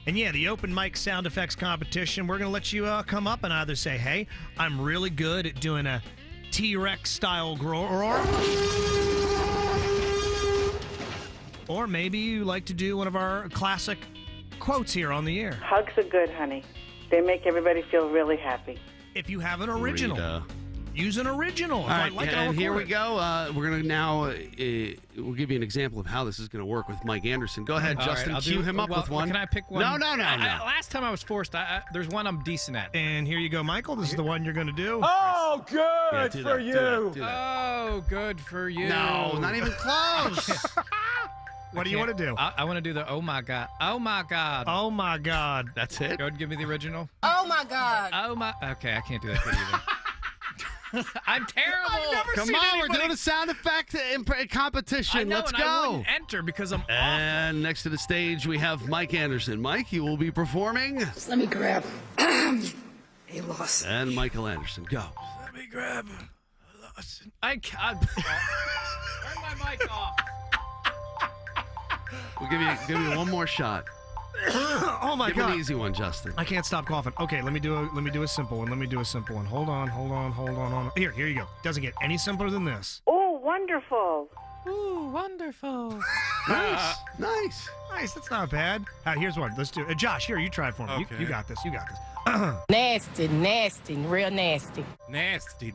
And yeah, the open mic sound effects competition, we're going to let you come up and either say, hey, I'm really good at doing a T-Rex style roar. Or maybe you like to do one of our classic quotes here on the air. Hugs are good, honey. They make everybody feel really happy. If you have an original, use an original. All right, and here we go. We're going to now, we'll give you an example of how this is going to work with Mike Anderson. Go ahead, Justin, cue him up with one. Can I pick one? No. Last time I was forced. There's one I'm decent at. And here you go, Michael. This is the one you're going to do. Oh, good for you. Oh, good for you. No, not even close. What do you want to do? I want to do the oh my god. Oh my god. Oh my god. That's it? Go ahead and give me the original. Oh my god. Oh my. Okay, I can't do that good either. I'm terrible. Come on, we're doing a sound effect competition. I know, Let's and go. I wouldn't enter because I'm awful. And next to the stage, we have Mike Anderson. Mike, you will be performing. Let me grab a loss. And Michael Anderson, go. Let me grab a loss. I can't. Turn my mic off. We'll give you one more shot. Oh my Give god. an easy one, Justin. I can't stop coughing. Okay, let me do a simple one. Hold on. Here you go. Doesn't get any simpler than this. Oh, wonderful. Ooh, wonderful. Nice. Nice. That's not bad. Here's one. Let's do it. Josh, here, you try it for me. Okay. You got this. Nasty, real nasty. Nasty,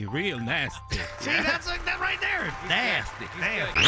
real nasty. See, that's like that right there. Nasty. Nasty.